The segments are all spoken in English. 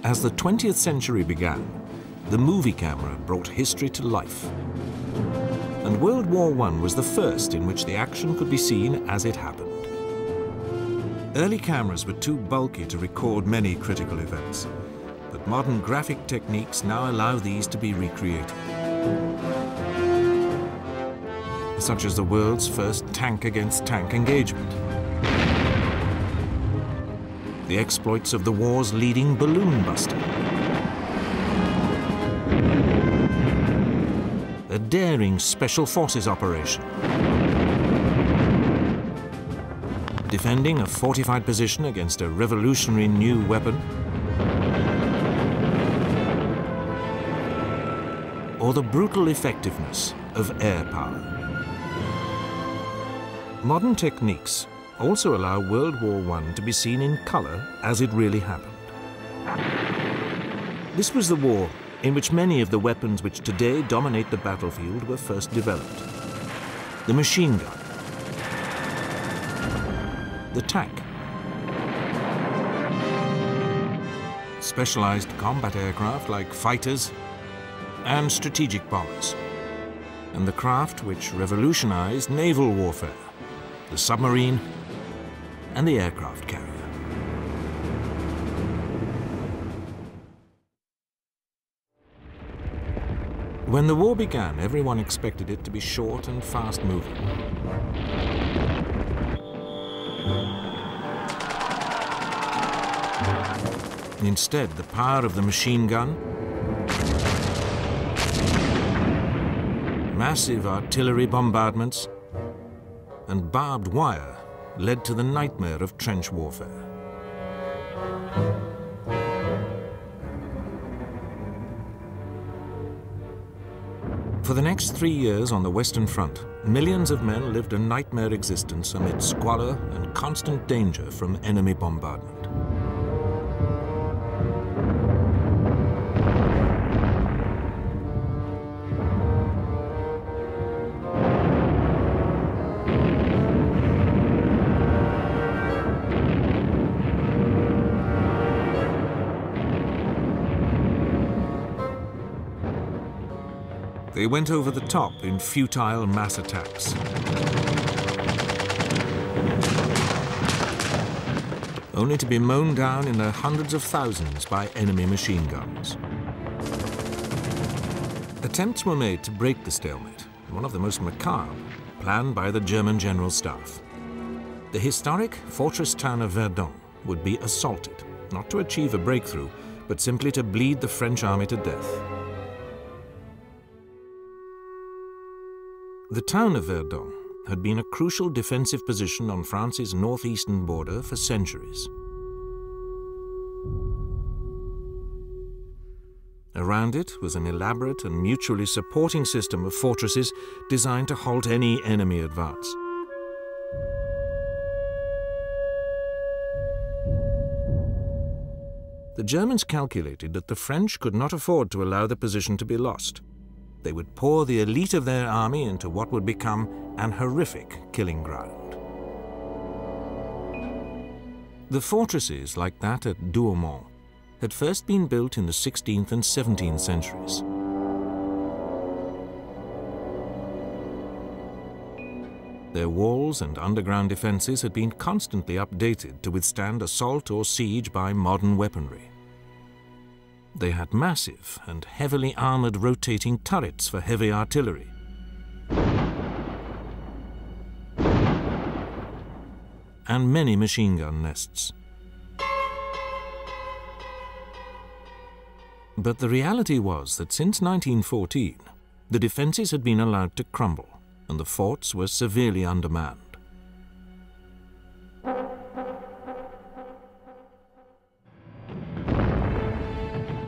As the 20th century began, the movie camera brought history to life. And World War I was the first in which the action could be seen as it happened. Early cameras were too bulky to record many critical events, but modern graphic techniques now allow these to be recreated. Such as the world's first tank-against-tank engagement, the exploits of the war's leading balloon buster, a daring special forces operation, defending a fortified position against a revolutionary new weapon, or the brutal effectiveness of air power. Modern techniques also allow World War I to be seen in color as it really happened. This was the war in which many of the weapons which today dominate the battlefield were first developed. The machine gun, the tank, specialized combat aircraft like fighters and strategic bombers, and the craft which revolutionized naval warfare, the submarine and the aircraft carrier. When the war began, everyone expected it to be short and fast-moving. Instead, the power of the machine gun, massive artillery bombardments, and barbed wire led to the nightmare of trench warfare. For the next 3 years on the Western Front, millions of men lived a nightmare existence amid squalor and constant danger from enemy bombardment. They went over the top in futile mass attacks, only to be mown down in their hundreds of thousands by enemy machine guns. Attempts were made to break the stalemate, one of the most macabre, planned by the German General Staff. The historic fortress town of Verdun would be assaulted, not to achieve a breakthrough, but simply to bleed the French army to death. The town of Verdun had been a crucial defensive position on France's northeastern border for centuries. Around it was an elaborate and mutually supporting system of fortresses designed to halt any enemy advance. The Germans calculated that the French could not afford to allow the position to be lost. They would pour the elite of their army into what would become an horrific killing ground. The fortresses, like that at Douaumont, had first been built in the 16th and 17th centuries. Their walls and underground defenses had been constantly updated to withstand assault or siege by modern weaponry. They had massive and heavily armored rotating turrets for heavy artillery, and many machine gun nests. But the reality was that since 1914, the defenses had been allowed to crumble, and the forts were severely undermanned.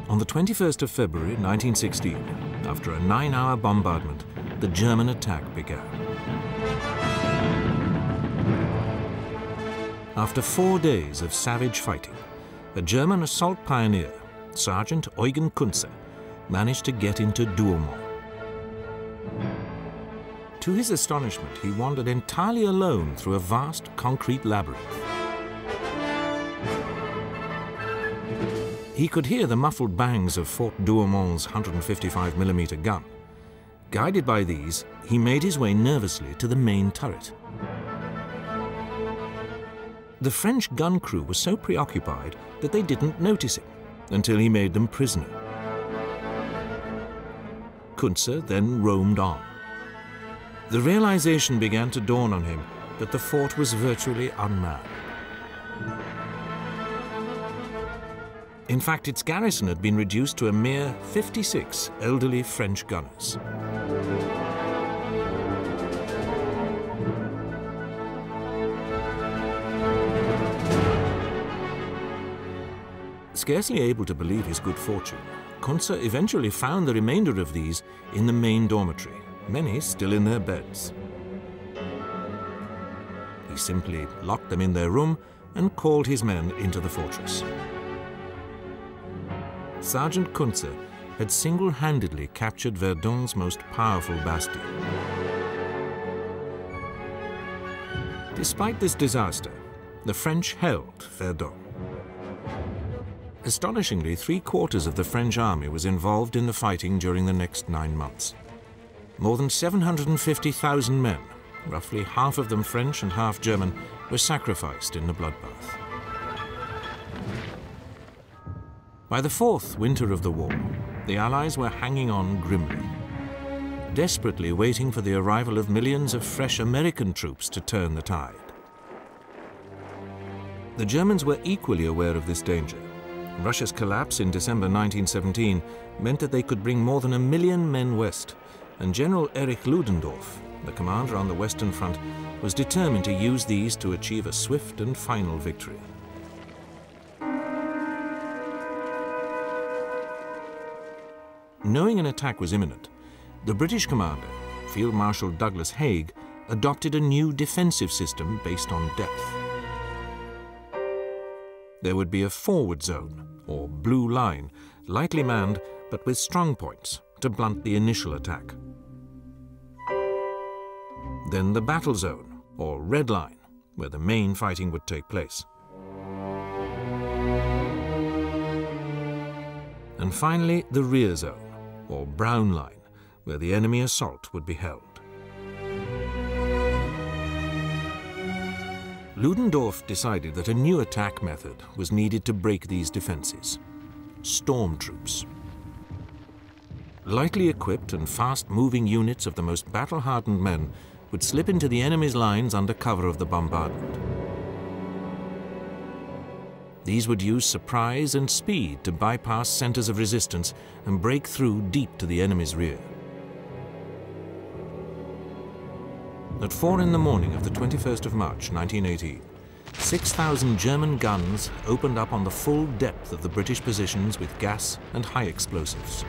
On the 21st of February 1916, after a 9-hour bombardment, the German attack began. After 4 days of savage fighting, a German assault pioneer, Sergeant Eugen Kunze, managed to get into Douaumont. To his astonishment, he wandered entirely alone through a vast concrete labyrinth. He could hear the muffled bangs of Fort Douaumond's 155mm gun. Guided by these, he made his way nervously to the main turret. The French gun crew was so preoccupied that they didn't notice him until he made them prisoner. Kuntze then roamed on. The realization began to dawn on him that the fort was virtually unmanned. In fact, its garrison had been reduced to a mere 56 elderly French gunners. Scarcely able to believe his good fortune, Kuntze eventually found the remainder of these in the main dormitory, many still in their beds. He simply locked them in their room and called his men into the fortress. Sergeant Kuntze had single-handedly captured Verdun's most powerful bastion. Despite this disaster, the French held Verdun. Astonishingly, 3/4 of the French army was involved in the fighting during the next 9 months. More than 750,000 men, roughly half of them French and half German, were sacrificed in the bloodbath. By the 4th winter of the war, the Allies were hanging on grimly, desperately waiting for the arrival of millions of fresh American troops to turn the tide. The Germans were equally aware of this danger. Russia's collapse in December 1917 meant that they could bring more than 1 million men west, and General Erich Ludendorff, the commander on the Western Front, was determined to use these to achieve a swift and final victory. Knowing an attack was imminent, the British commander, Field Marshal Douglas Haig, adopted a new defensive system based on depth. There would be a forward zone, or blue line, lightly manned but with strong points to blunt the initial attack. Then the battle zone, or red line, where the main fighting would take place. And finally, the rear zone, or brown line, where the enemy assault would be held. Ludendorff decided that a new attack method was needed to break these defenses: storm troops. Lightly equipped and fast-moving units of the most battle-hardened men would slip into the enemy's lines under cover of the bombardment. These would use surprise and speed to bypass centers of resistance and break through deep to the enemy's rear. At 4 in the morning of the 21st of March, 1918, 6,000 German guns opened up on the full depth of the British positions with gas and high explosives.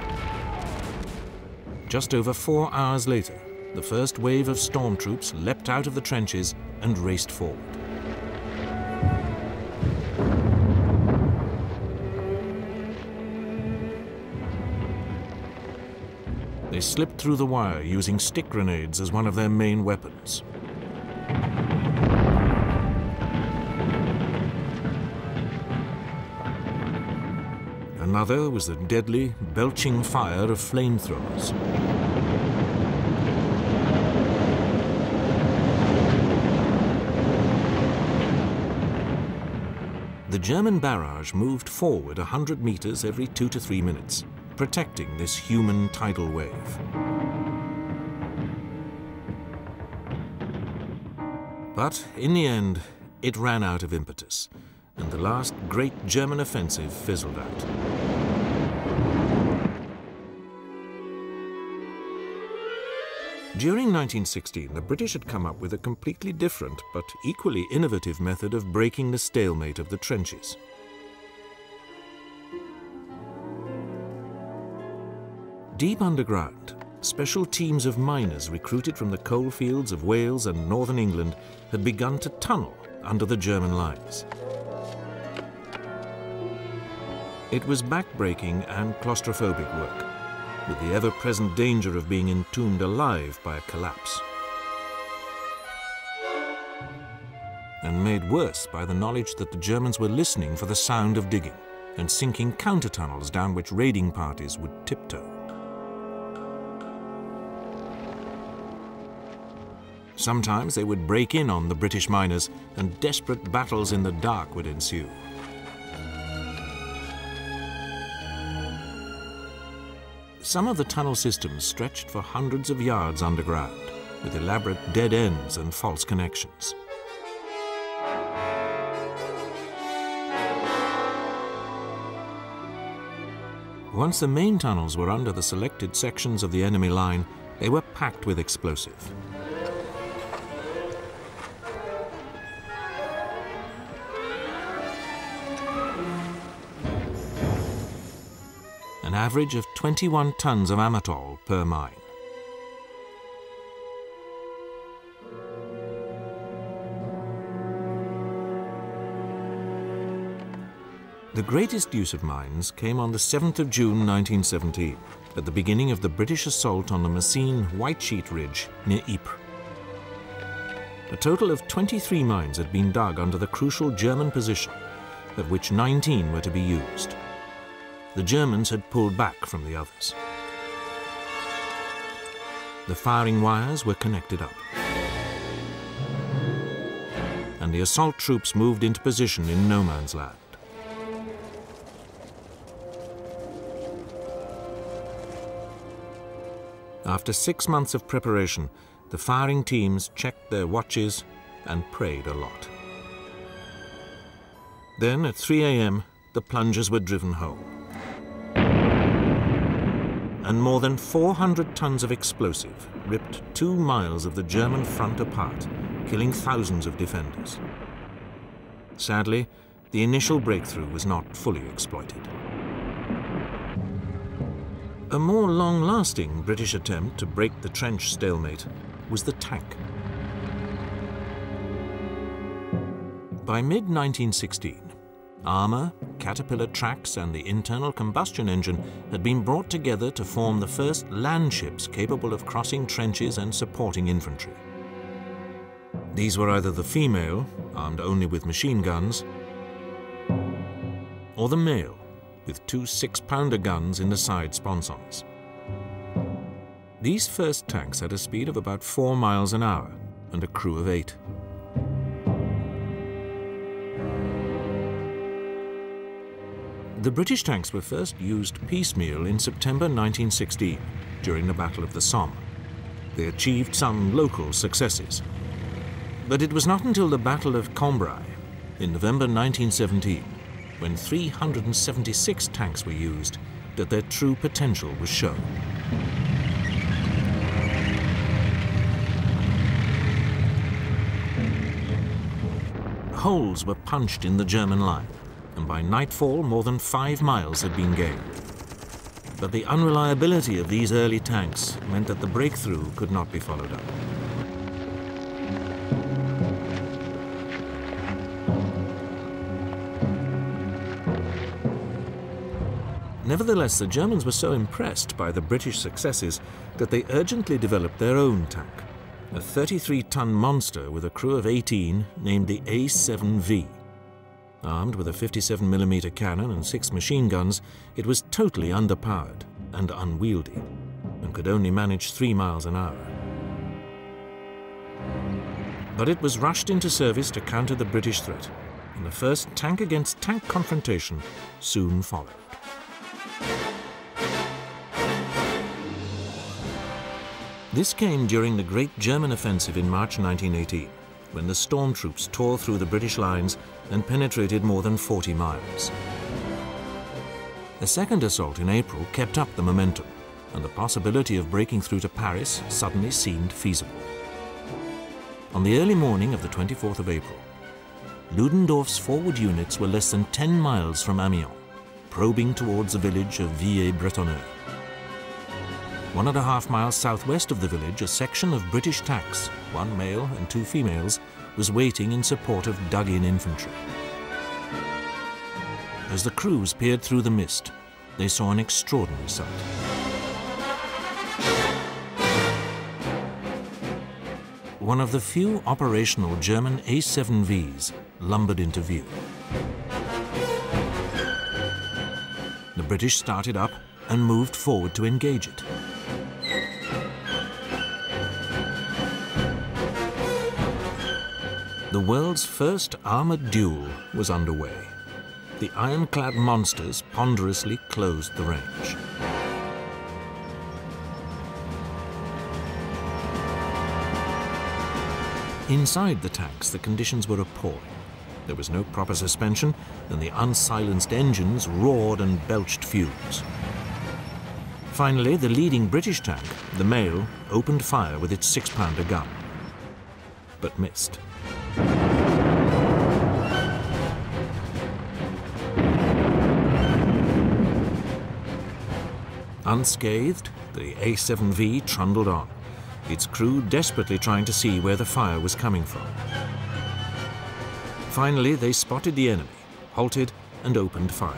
Just over 4 hours later, the first wave of storm troops leapt out of the trenches and raced forward. They slipped through the wire using stick grenades as one of their main weapons. Another was the deadly, belching fire of flamethrowers. The German barrage moved forward 100 meters every 2 to 3 minutes, protecting this human tidal wave. But in the end, it ran out of impetus, and the last great German offensive fizzled out. During 1916, the British had come up with a completely different but equally innovative method of breaking the stalemate of the trenches. Deep underground, special teams of miners recruited from the coalfields of Wales and northern England had begun to tunnel under the German lines. It was back-breaking and claustrophobic work, with the ever-present danger of being entombed alive by a collapse. And made worse by the knowledge that the Germans were listening for the sound of digging and sinking counter-tunnels down which raiding parties would tiptoe. Sometimes they would break in on the British miners, and desperate battles in the dark would ensue. Some of the tunnel systems stretched for hundreds of yards underground, with elaborate dead ends and false connections. Once the main tunnels were under the selected sections of the enemy line, they were packed with explosive. An average of 21 tons of amatol per mine. The greatest use of mines came on the 7th of June 1917, at the beginning of the British assault on the Messines White Sheet Ridge near Ypres. A total of 23 mines had been dug under the crucial German position, of which 19 were to be used. The Germans had pulled back from the others. The firing wires were connected up, and the assault troops moved into position in no man's land. After 6 months of preparation, the firing teams checked their watches and prayed a lot. Then, at 3 a.m., the plungers were driven home. And more than 400 tons of explosive ripped 2 miles of the German front apart, killing thousands of defenders. Sadly, the initial breakthrough was not fully exploited. A more long-lasting British attempt to break the trench stalemate was the tank. By mid-1916, armour, caterpillar tracks and the internal combustion engine had been brought together to form the first land ships capable of crossing trenches and supporting infantry. These were either the female, armed only with machine guns, or the male, with 2 6-pounder guns in the side sponsons. These first tanks had a speed of about 4 miles an hour and a crew of 8. The British tanks were first used piecemeal in September 1916 during the Battle of the Somme. They achieved some local successes. But it was not until the Battle of Cambrai in November 1917, when 376 tanks were used, that their true potential was shown. Holes were punched in the German line, and by nightfall more than 5 miles had been gained. But the unreliability of these early tanks meant that the breakthrough could not be followed up. Nevertheless, the Germans were so impressed by the British successes that they urgently developed their own tank, a 33-ton monster with a crew of 18 named the A7V. Armed with a 57mm cannon and 6 machine guns, it was totally underpowered and unwieldy, and could only manage 3 miles an hour. But it was rushed into service to counter the British threat, and the first tank-against-tank confrontation soon followed. This came during the Great German Offensive in March 1918, when the storm troops tore through the British lines and penetrated more than 40 miles. A second assault in April kept up the momentum, and the possibility of breaking through to Paris suddenly seemed feasible. On the early morning of the 24th of April, Ludendorff's forward units were less than 10 miles from Amiens, probing towards the village of Villers-Bretonneux. 1.5 miles southwest of the village, a section of British tanks, 1 male and 2 females, was waiting in support of dug-in infantry. As the crews peered through the mist, they saw an extraordinary sight. One of the few operational German A7Vs lumbered into view. British started up and moved forward to engage it. The world's first armoured duel was underway. The ironclad monsters ponderously closed the range. Inside the tanks, the conditions were appalling. There was no proper suspension, and the unsilenced engines roared and belched fumes. Finally, the leading British tank, the Mail, opened fire with its 6-pounder gun, but missed. Unscathed, the A7V trundled on, its crew desperately trying to see where the fire was coming from. Finally, they spotted the enemy, halted, and opened fire.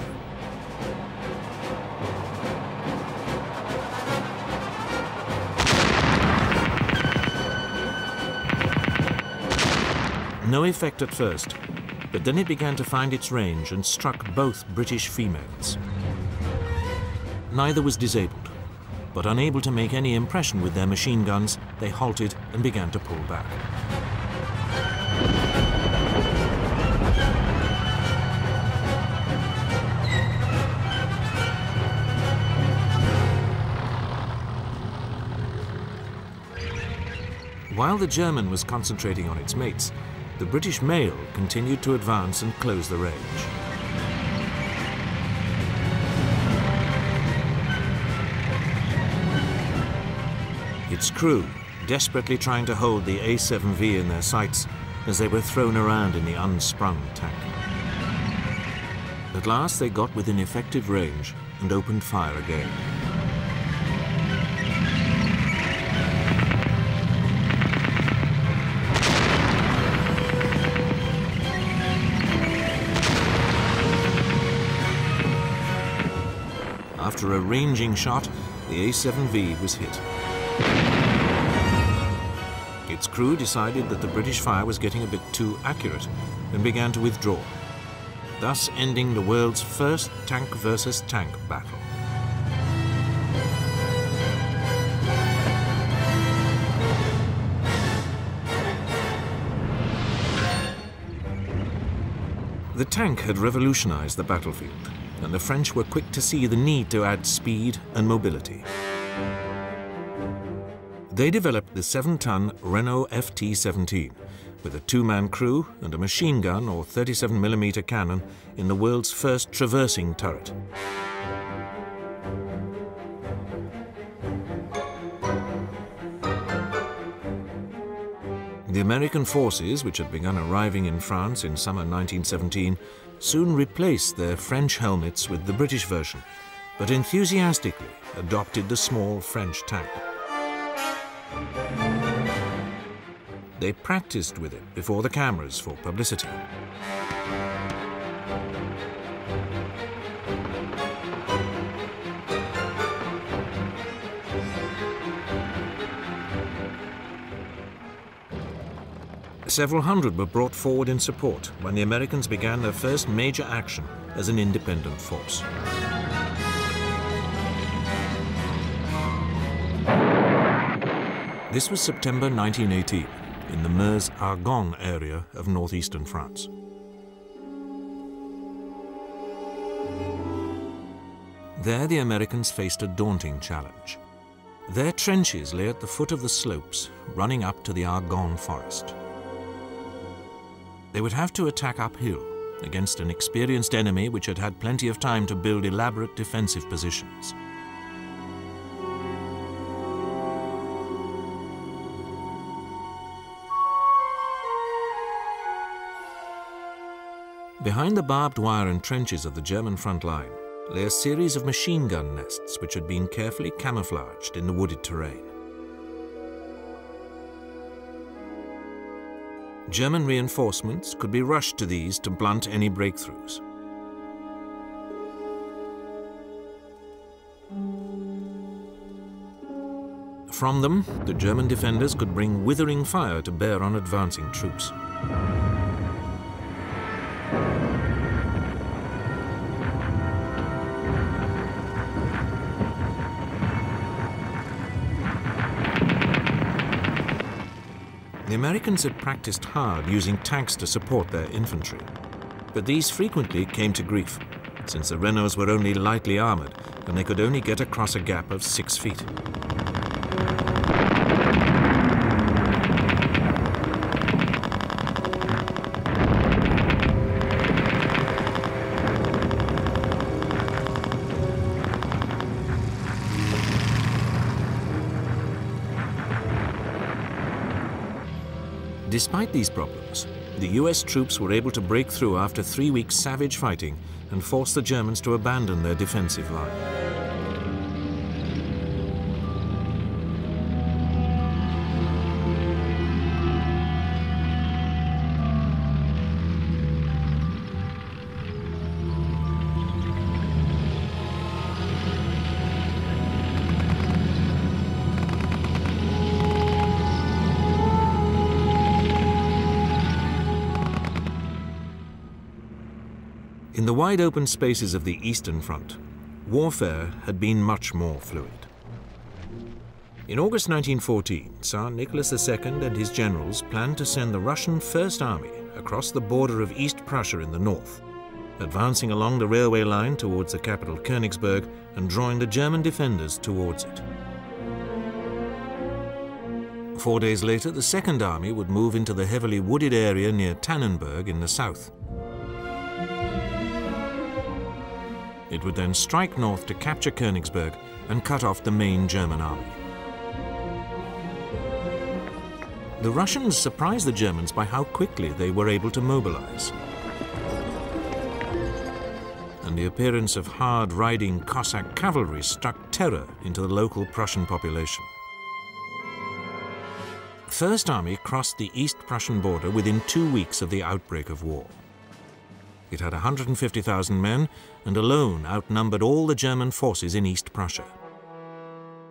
No effect at first, but then it began to find its range and struck both British females. Neither was disabled, but unable to make any impression with their machine guns, they halted and began to pull back. While the German was concentrating on its mates, the British Mail continued to advance and close the range. Its crew desperately trying to hold the A7V in their sights as they were thrown around in the unsprung tank. At last they got within effective range and opened fire again. After a ranging shot, the A7V was hit. Its crew decided that the British fire was getting a bit too accurate and began to withdraw, thus ending the world's first tank versus tank battle. The tank had revolutionized the battlefield, and the French were quick to see the need to add speed and mobility. They developed the 7-ton Renault FT-17 with a 2-man crew and a machine gun or 37mm cannon in the world's first traversing turret. The American forces, which had begun arriving in France in summer 1917, soon replaced their French helmets with the British version, but enthusiastically adopted the small French tank. They practiced with it before the cameras for publicity. Several hundred were brought forward in support when the Americans began their first major action as an independent force. This was September 1918 in the Meuse-Argonne area of northeastern France. There the Americans faced a daunting challenge. Their trenches lay at the foot of the slopes running up to the Argonne forest. They would have to attack uphill against an experienced enemy which had had plenty of time to build elaborate defensive positions. Behind the barbed wire and trenches of the German front line lay a series of machine gun nests which had been carefully camouflaged in the wooded terrain. German reinforcements could be rushed to these to blunt any breakthroughs. From them, the German defenders could bring withering fire to bear on advancing troops. The Americans had practiced hard using tanks to support their infantry, but these frequently came to grief, since the Renaults were only lightly armored and they could only get across a gap of 6 feet. Despite these problems, the US troops were able to break through after 3 weeks' savage fighting and force the Germans to abandon their defensive line. In the wide open spaces of the Eastern Front, warfare had been much more fluid. In August 1914, Tsar Nicholas II and his generals planned to send the Russian First Army across the border of East Prussia in the north, advancing along the railway line towards the capital Königsberg and drawing the German defenders towards it. 4 days later, the Second Army would move into the heavily wooded area near Tannenberg in the south. It would then strike north to capture Königsberg and cut off the main German army. The Russians surprised the Germans by how quickly they were able to mobilize. And the appearance of hard-riding Cossack cavalry struck terror into the local Prussian population. First Army crossed the East Prussian border within 2 weeks of the outbreak of war. It had 150,000 men and alone outnumbered all the German forces in East Prussia.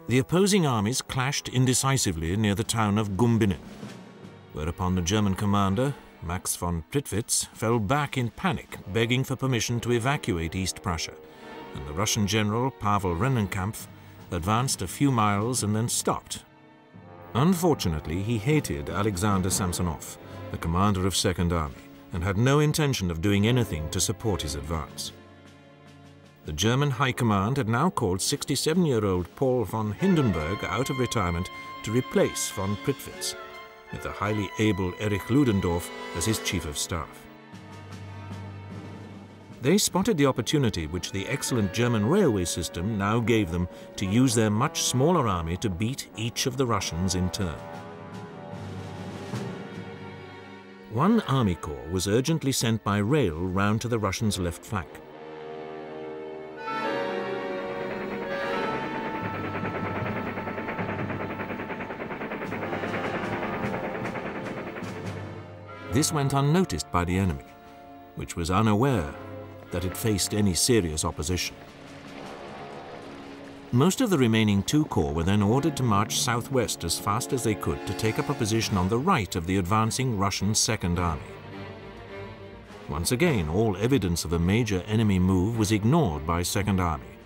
The opposing armies clashed indecisively near the town of Gumbinnen, whereupon the German commander, Max von Prittwitz, fell back in panic, begging for permission to evacuate East Prussia, and the Russian general Pavel Rennenkampf advanced a few miles and then stopped. Unfortunately, he hated Alexander Samsonov, the commander of Second Army, and had no intention of doing anything to support his advance. The German High Command had now called 67-year-old Paul von Hindenburg out of retirement to replace von Prittwitz, with the highly able Erich Ludendorff as his chief of staff. They spotted the opportunity which the excellent German railway system now gave them to use their much smaller army to beat each of the Russians in turn. One army corps was urgently sent by rail round to the Russians' left flank. This went unnoticed by the enemy, which was unaware that it faced any serious opposition. Most of the remaining 2 corps were then ordered to march southwest as fast as they could to take up a position on the right of the advancing Russian Second Army. Once again, all evidence of a major enemy move was ignored by Second Army,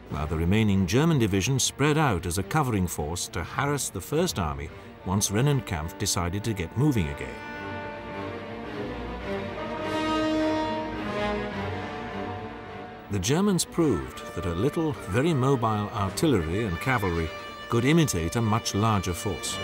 while the remaining German division spread out as a covering force to harass the First Army once Rennenkampf decided to get moving again. The Germans proved that a little, very mobile artillery and cavalry could imitate a much larger force.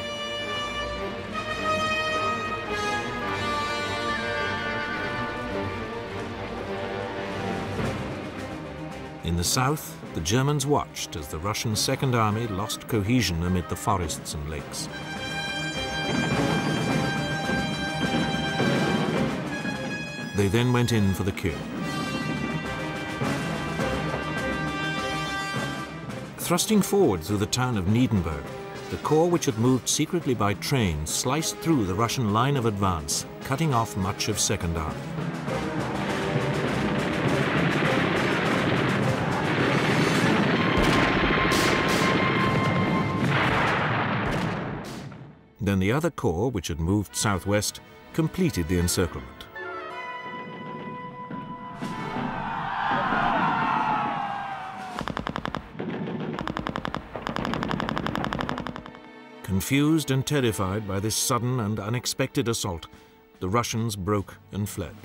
In the south, the Germans watched as the Russian Second Army lost cohesion amid the forests and lakes. They then went in for the kill. Thrusting forward through the town of Niedenberg, the corps which had moved secretly by train sliced through the Russian line of advance, cutting off much of Second Army. Then the other corps, which had moved southwest, completed the encirclement. Confused and terrified by this sudden and unexpected assault, the Russians broke and fled.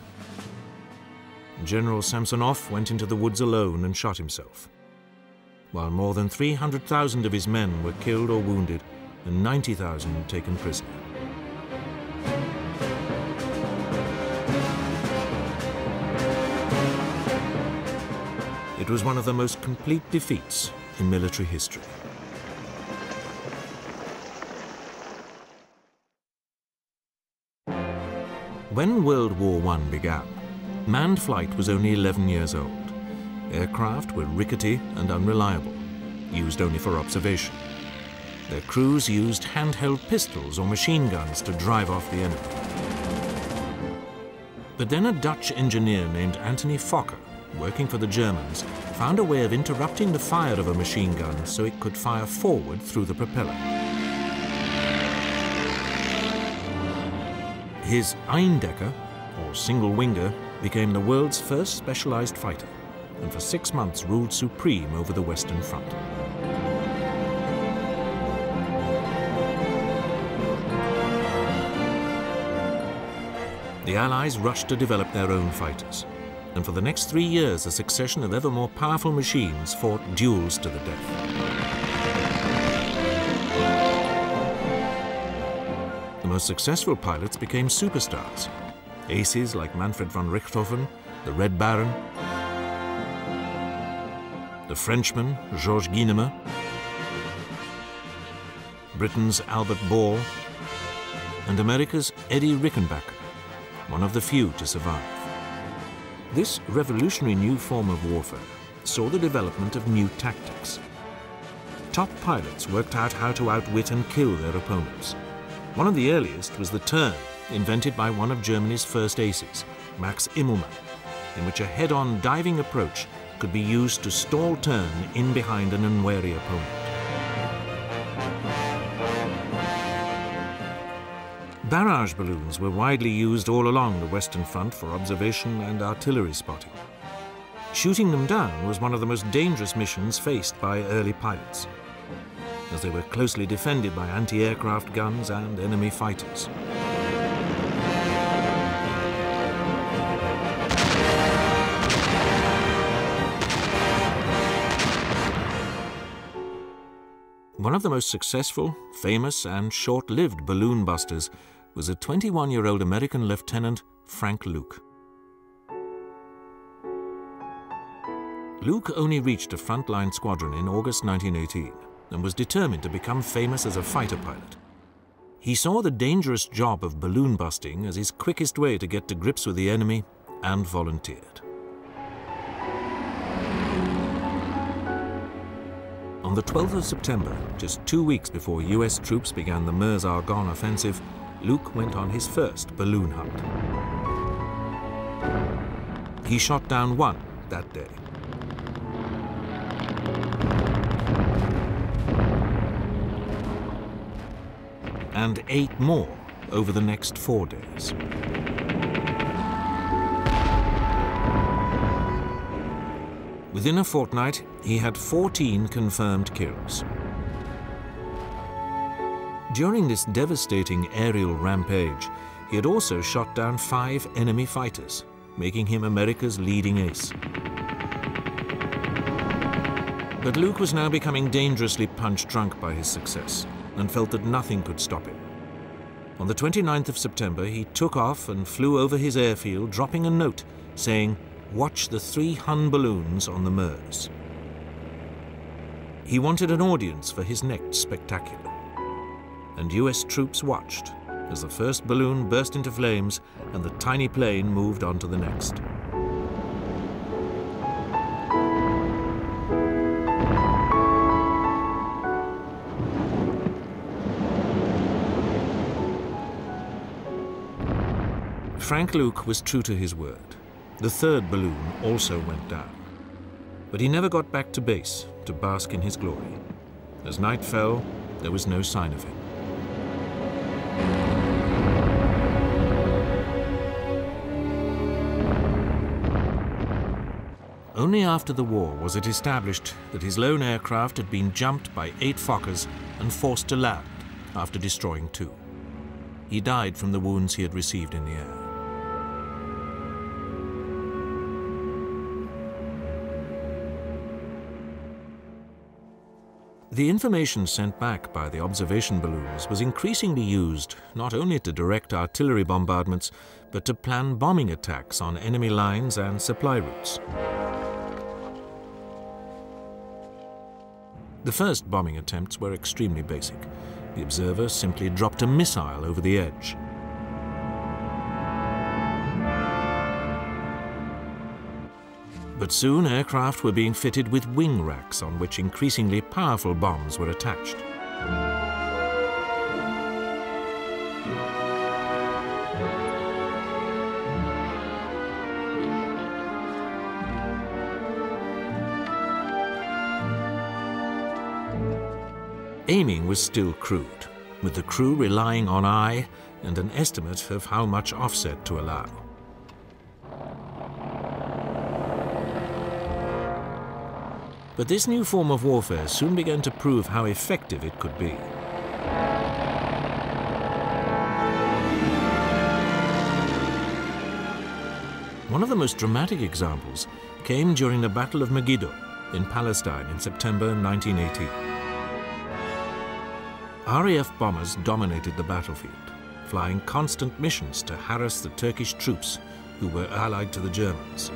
General Samsonov went into the woods alone and shot himself, while more than 300,000 of his men were killed or wounded and 90,000 taken prisoner. It was one of the most complete defeats in military history. When World War I began, manned flight was only 11 years old. Aircraft were rickety and unreliable, used only for observation. Their crews used handheld pistols or machine guns to drive off the enemy. But then a Dutch engineer named Anthony Fokker, working for the Germans, found a way of interrupting the fire of a machine gun so it could fire forward through the propeller. His Eindecker, or single-winger, became the world's first specialized fighter, and for 6 months ruled supreme over the Western Front. The Allies rushed to develop their own fighters, and for the next 3 years a succession of ever more powerful machines fought duels to the death. The most successful pilots became superstars. Aces like Manfred von Richthofen, the Red Baron, the Frenchman Georges Guynemer, Britain's Albert Ball, and America's Eddie Rickenbacker, one of the few to survive. This revolutionary new form of warfare saw the development of new tactics. Top pilots worked out how to outwit and kill their opponents. One of the earliest was the turn, invented by one of Germany's first aces, Max Immelmann, in which a head-on diving approach could be used to stall turn in behind an unwary opponent. Barrage balloons were widely used all along the Western Front for observation and artillery spotting. Shooting them down was one of the most dangerous missions faced by early pilots, as they were closely defended by anti-aircraft guns and enemy fighters. One of the most successful, famous, and short-lived balloon busters was a 21-year-old American lieutenant, Frank Luke. Luke only reached a frontline squadron in August 1918 and was determined to become famous as a fighter pilot. He saw the dangerous job of balloon busting as his quickest way to get to grips with the enemy and volunteered. On the 12th of September, just 2 weeks before US troops began the Meuse-Argonne offensive, Luke went on his first balloon hunt. He shot down one that day. And 8 more over the next 4 days. Within a fortnight, he had 14 confirmed kills. During this devastating aerial rampage, he had also shot down 5 enemy fighters, making him America's leading ace. But Luke was now becoming dangerously punch-drunk by his success and felt that nothing could stop him. On the 29th of September, he took off and flew over his airfield, dropping a note saying, "Watch the 3 Hun balloons on the Meuse." He wanted an audience for his next spectacular. And US troops watched as the first balloon burst into flames and the tiny plane moved on to the next. Frank Luke was true to his word. The 3rd balloon also went down. But he never got back to base to bask in his glory. As night fell, there was no sign of him. Only after the war was it established that his lone aircraft had been jumped by 8 Fokkers and forced to land after destroying 2. He died from the wounds he had received in the air. The information sent back by the observation balloons was increasingly used not only to direct artillery bombardments, but to plan bombing attacks on enemy lines and supply routes. The first bombing attempts were extremely basic. The observer simply dropped a missile over the edge. But soon aircraft were being fitted with wing racks on which increasingly powerful bombs were attached. Aiming was still crude, with the crew relying on eye and an estimate of how much offset to allow. But this new form of warfare soon began to prove how effective it could be. One of the most dramatic examples came during the Battle of Megiddo in Palestine in September 1918. RAF bombers dominated the battlefield, flying constant missions to harass the Turkish troops who were allied to the Germans.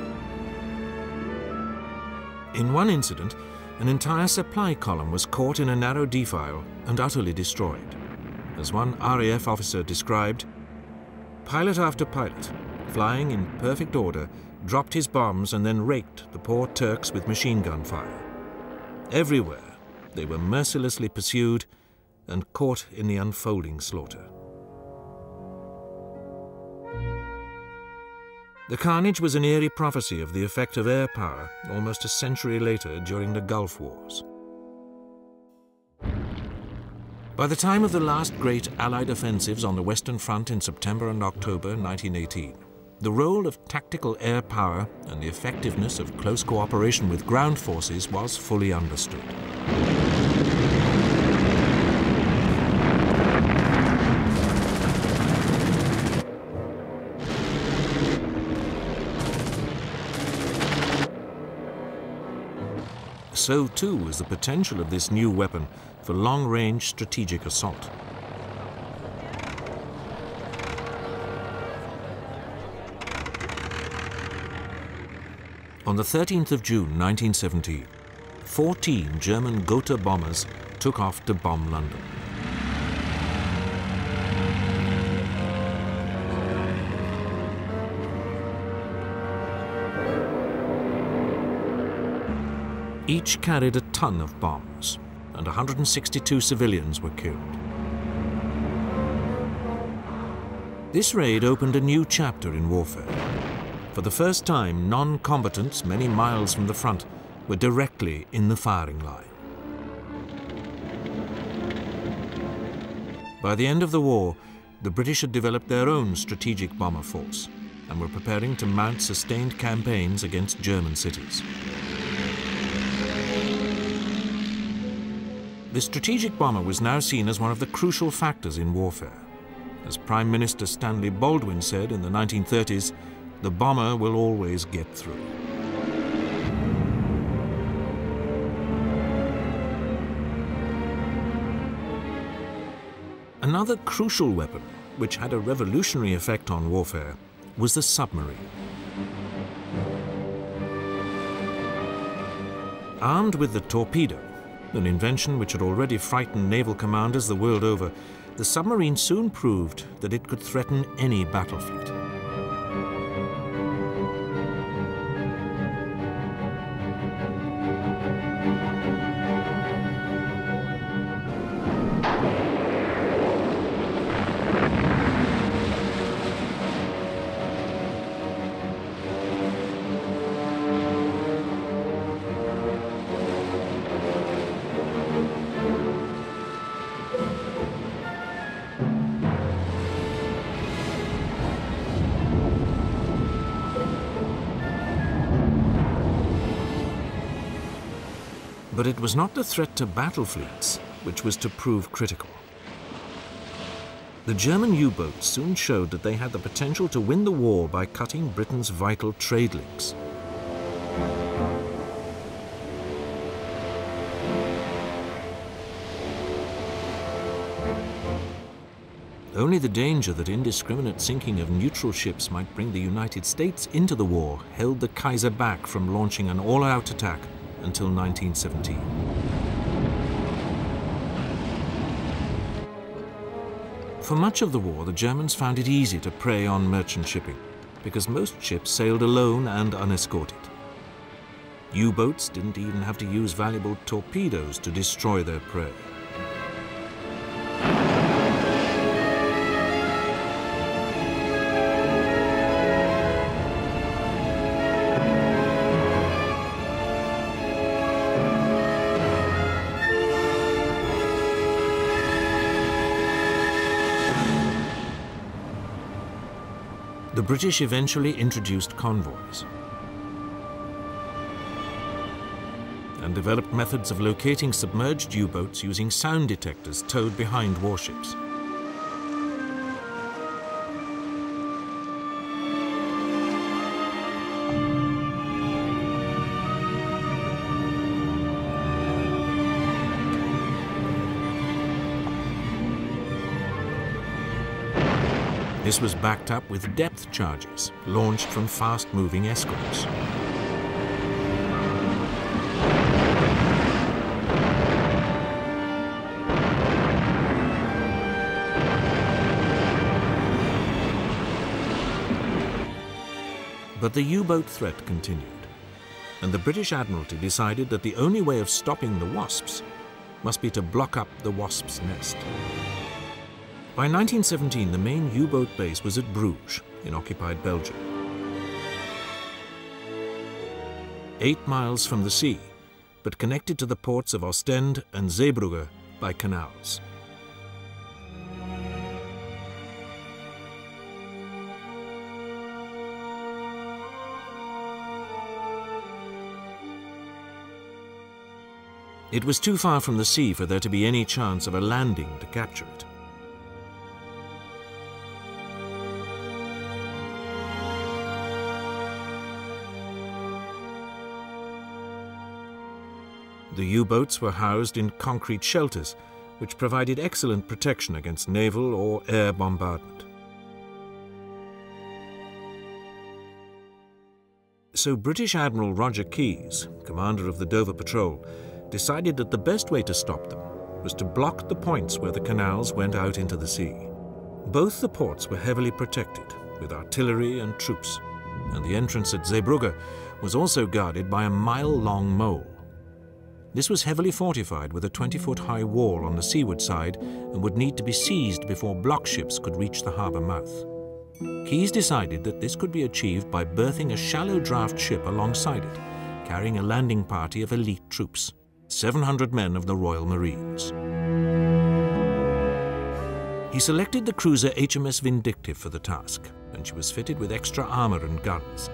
In one incident, an entire supply column was caught in a narrow defile and utterly destroyed. As one RAF officer described, pilot after pilot, flying in perfect order, dropped his bombs and then raked the poor Turks with machine gun fire. Everywhere, they were mercilessly pursued and caught in the unfolding slaughter. The carnage was an eerie prophecy of the effect of air power almost a century later during the Gulf Wars. By the time of the last great Allied offensives on the Western Front in September and October 1918, the role of tactical air power and the effectiveness of close cooperation with ground forces was fully understood. So too was the potential of this new weapon for long-range strategic assault. On the 13th of June 1917, 14 German Gotha bombers took off to bomb London. Each carried a ton of bombs, and 162 civilians were killed. This raid opened a new chapter in warfare. For the first time, non-combatants many miles from the front were directly in the firing line. By the end of the war, the British had developed their own strategic bomber force and were preparing to mount sustained campaigns against German cities. The strategic bomber was now seen as one of the crucial factors in warfare. As Prime Minister Stanley Baldwin said in the 1930s, the bomber will always get through. Another crucial weapon, which had a revolutionary effect on warfare, was the submarine. Armed with the torpedo, an invention which had already frightened naval commanders the world over, the submarine soon proved that it could threaten any battle fleet. But it was not the threat to battle fleets which was to prove critical. The German U-boats soon showed that they had the potential to win the war by cutting Britain's vital trade links. Only the danger that indiscriminate sinking of neutral ships might bring the United States into the war held the Kaiser back from launching an all-out attack until 1917. For much of the war, the Germans found it easy to prey on merchant shipping, because most ships sailed alone and unescorted. U-boats didn't even have to use valuable torpedoes to destroy their prey. The British eventually introduced convoys and developed methods of locating submerged U-boats using sound detectors towed behind warships. This was backed up with depth charges launched from fast-moving escorts. But the U-boat threat continued, and the British Admiralty decided that the only way of stopping the Wasps must be to block up the Wasps' nest. By 1917, the main U-boat base was at Bruges, in occupied Belgium. 8 miles from the sea, but connected to the ports of Ostend and Zeebrugge by canals. It was too far from the sea for there to be any chance of a landing to capture it. The U-boats were housed in concrete shelters, which provided excellent protection against naval or air bombardment. So British Admiral Roger Keyes, commander of the Dover Patrol, decided that the best way to stop them was to block the points where the canals went out into the sea. Both the ports were heavily protected, with artillery and troops, and the entrance at Zeebrugge was also guarded by a mile-long mole. This was heavily fortified with a 20-foot-high wall on the seaward side and would need to be seized before block ships could reach the harbour mouth. Keyes decided that this could be achieved by berthing a shallow draft ship alongside it, carrying a landing party of elite troops, 700 men of the Royal Marines. He selected the cruiser HMS Vindictive for the task, and she was fitted with extra armour and guns.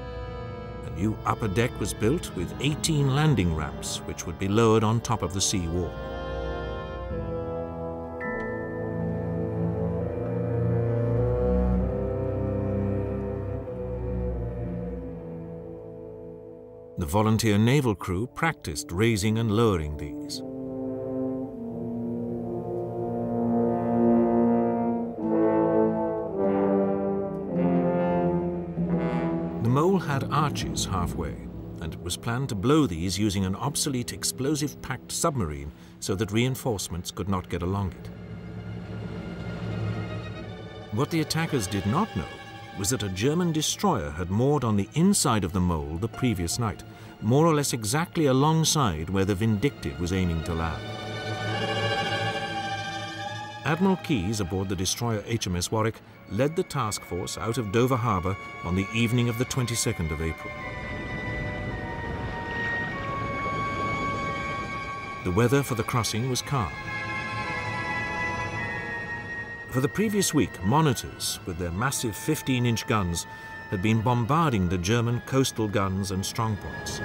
A new upper deck was built with 18 landing ramps, which would be lowered on top of the sea wall. The volunteer naval crew practiced raising and lowering these. The mole had arches halfway, and it was planned to blow these using an obsolete explosive-packed submarine so that reinforcements could not get along it. What the attackers did not know was that a German destroyer had moored on the inside of the mole the previous night, more or less exactly alongside where the Vindictive was aiming to land. Admiral Keyes, aboard the destroyer HMS Warwick, led the task force out of Dover Harbour on the evening of the 22nd of April. The weather for the crossing was calm. For the previous week, monitors, with their massive 15-inch guns, had been bombarding the German coastal guns and strongpoints.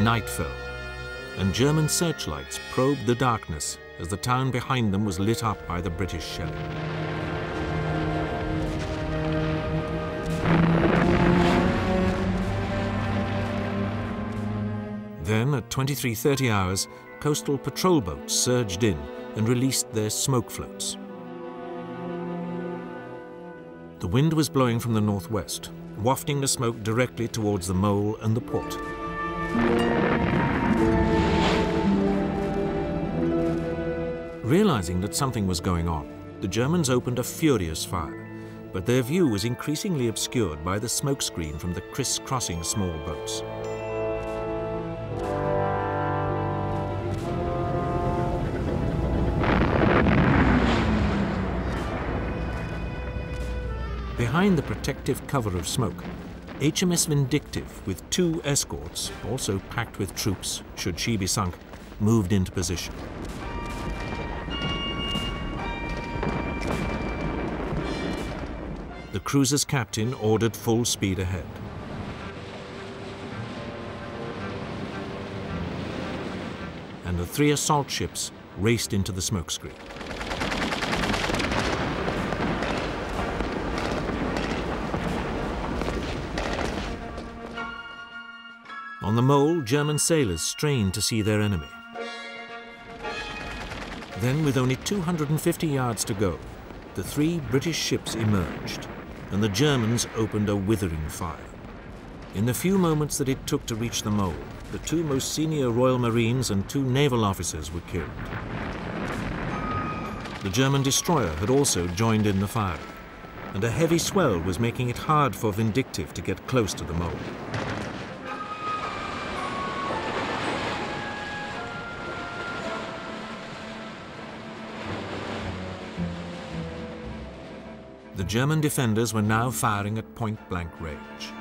Night fell, and German searchlights probed the darkness as the town behind them was lit up by the British shelling. Then, at 23:30 hours, coastal patrol boats surged in and released their smoke floats. The wind was blowing from the northwest, wafting the smoke directly towards the mole and the port. Realizing that something was going on, the Germans opened a furious fire, but their view was increasingly obscured by the smokescreen from the criss-crossing small boats. Behind the protective cover of smoke, HMS Vindictive, with 2 escorts, also packed with troops, should she be sunk, moved into position. The cruiser's captain ordered full speed ahead. And the 3 assault ships raced into the smokescreen. On the mole, German sailors strained to see their enemy. Then, with only 250 yards to go, the 3 British ships emerged, and the Germans opened a withering fire. In the few moments that it took to reach the mole, the 2 most senior Royal Marines and 2 naval officers were killed. The German destroyer had also joined in the firing, and a heavy swell was making it hard for Vindictive to get close to the mole. The German defenders were now firing at point-blank range.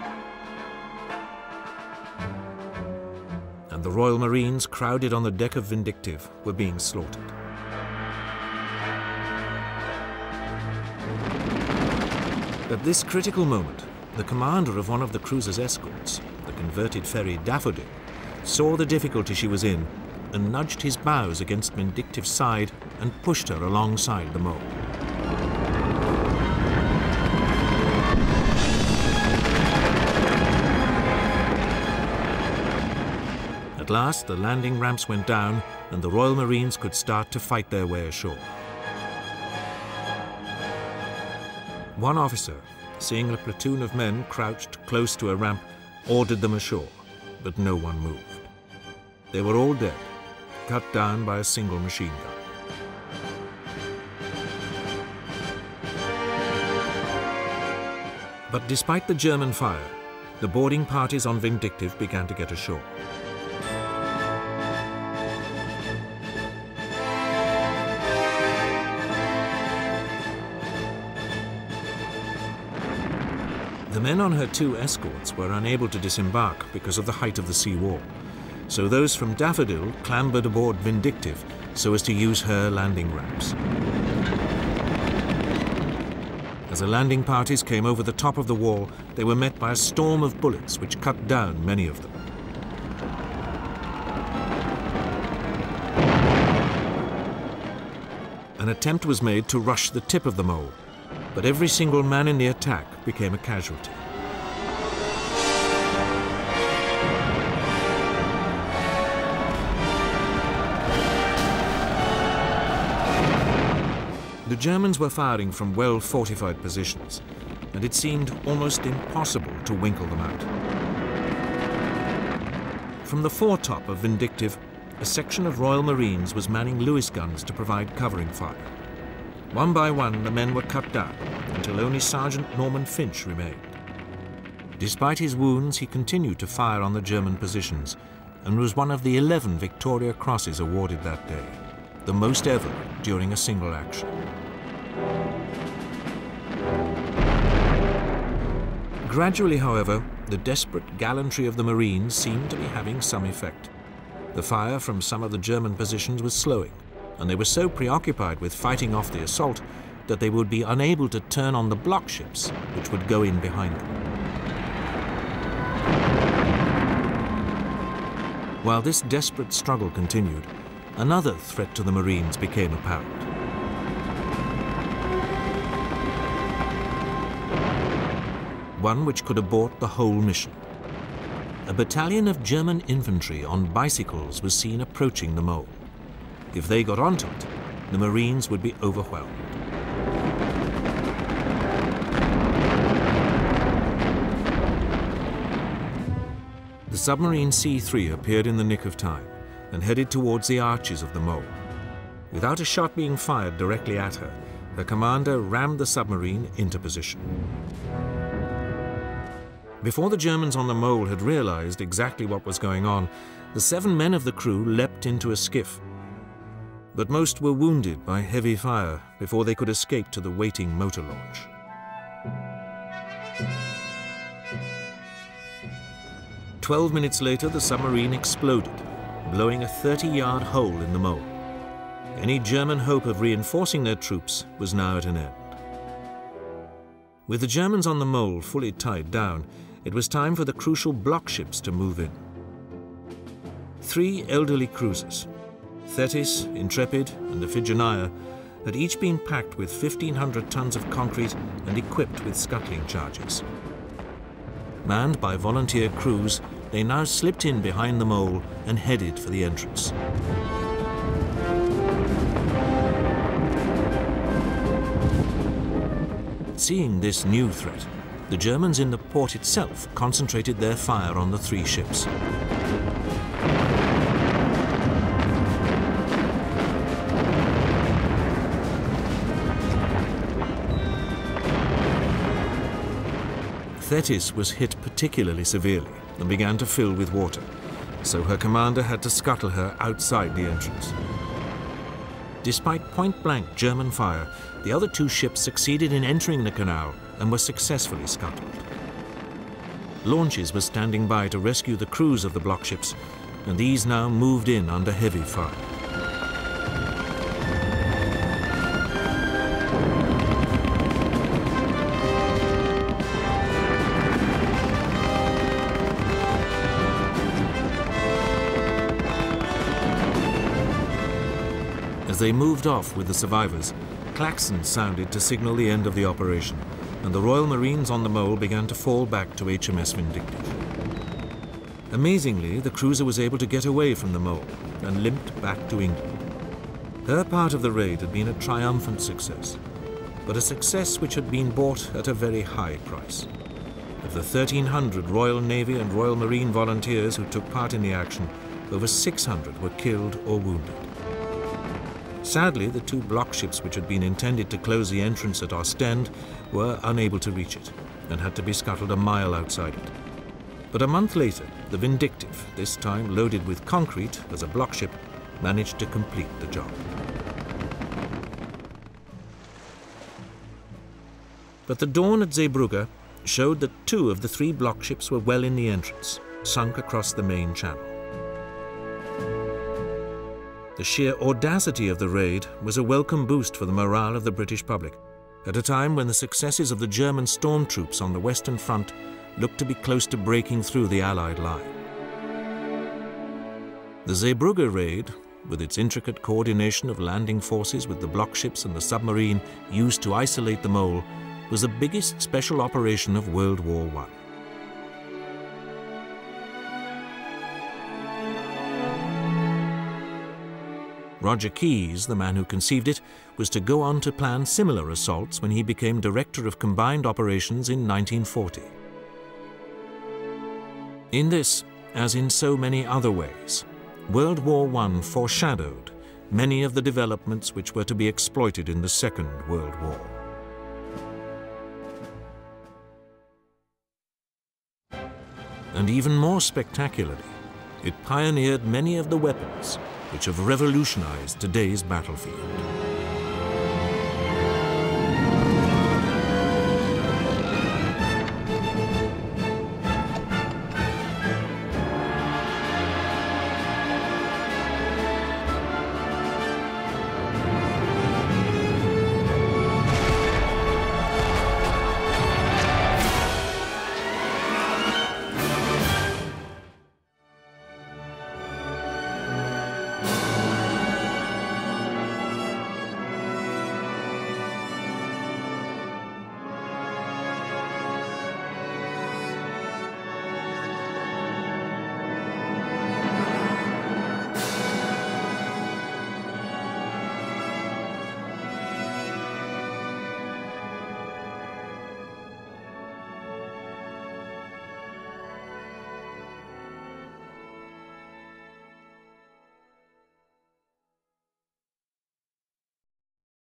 And the Royal Marines, crowded on the deck of Vindictive, were being slaughtered. At this critical moment, the commander of one of the cruiser's escorts, the converted ferry Daffodil, saw the difficulty she was in and nudged his bows against Vindictive's side and pushed her alongside the mole. At last, the landing ramps went down and the Royal Marines could start to fight their way ashore. One officer, seeing a platoon of men crouched close to a ramp, ordered them ashore, but no one moved. They were all dead, cut down by a single machine gun. But despite the German fire, the boarding parties on Vindictive began to get ashore. The men on her 2 escorts were unable to disembark because of the height of the sea wall, so those from Daffodil clambered aboard Vindictive so as to use her landing ramps. As the landing parties came over the top of the wall, they were met by a storm of bullets which cut down many of them. An attempt was made to rush the tip of the mole, but every single man in the attack became a casualty. The Germans were firing from well-fortified positions, and it seemed almost impossible to winkle them out. From the foretop of Vindictive, a section of Royal Marines was manning Lewis guns to provide covering fire. One by one, the men were cut down, until only Sergeant Norman Finch remained. Despite his wounds, he continued to fire on the German positions, and was one of the 11 Victoria Crosses awarded that day, the most ever during a single action. Gradually, however, the desperate gallantry of the Marines seemed to be having some effect. The fire from some of the German positions was slowing, and they were so preoccupied with fighting off the assault that they would be unable to turn on the block ships, which would go in behind them. While this desperate struggle continued, another threat to the Marines became apparent. One which could abort the whole mission. A battalion of German infantry on bicycles was seen approaching the mole. If they got onto it, the Marines would be overwhelmed. The submarine C-3 appeared in the nick of time and headed towards the arches of the mole. Without a shot being fired directly at her, her commander rammed the submarine into position. Before the Germans on the mole had realized exactly what was going on, the 7 men of the crew leapt into a skiff. But most were wounded by heavy fire before they could escape to the waiting motor launch. "12 minutes later, the submarine exploded, blowing a 30-yard hole in the mole. Any German hope of reinforcing their troops was now at an end. With the Germans on the mole fully tied down, it was time for the crucial block ships to move in. 3 elderly cruisers, Thetis, Intrepid, and Iphigenia, had each been packed with 1,500 tons of concrete and equipped with scuttling charges. Manned by volunteer crews, they now slipped in behind the mole and headed for the entrance. Seeing this new threat, the Germans in the port itself concentrated their fire on the 3 ships. Thetis was hit particularly severely and began to fill with water, so her commander had to scuttle her outside the entrance. Despite point-blank German fire, the other 2 ships succeeded in entering the canal and were successfully scuttled. Launches were standing by to rescue the crews of the block ships, and these now moved in under heavy fire. As they moved off with the survivors, klaxons sounded to signal the end of the operation, and the Royal Marines on the mole began to fall back to HMS Vindictive. Amazingly, the cruiser was able to get away from the mole and limped back to England. Her part of the raid had been a triumphant success, but a success which had been bought at a very high price. Of the 1,300 Royal Navy and Royal Marine volunteers who took part in the action, over 600 were killed or wounded. Sadly, the 2 block ships which had been intended to close the entrance at Ostend were unable to reach it and had to be scuttled a mile outside it. But a month later, the Vindictive, this time loaded with concrete as a block ship, managed to complete the job. But the dawn at Zeebrugge showed that 2 of the 3 block ships were well in the entrance, sunk across the main channel. The sheer audacity of the raid was a welcome boost for the morale of the British public, at a time when the successes of the German storm troops on the Western Front looked to be close to breaking through the Allied line. The Zeebrugge raid, with its intricate coordination of landing forces with the block ships and the submarine used to isolate the mole, was the biggest special operation of World War I. Roger Keyes, the man who conceived it, was to go on to plan similar assaults when he became Director of Combined Operations in 1940. In this, as in so many other ways, World War I foreshadowed many of the developments which were to be exploited in the Second World War. And even more spectacularly, it pioneered many of the weapons which have revolutionized today's battlefield.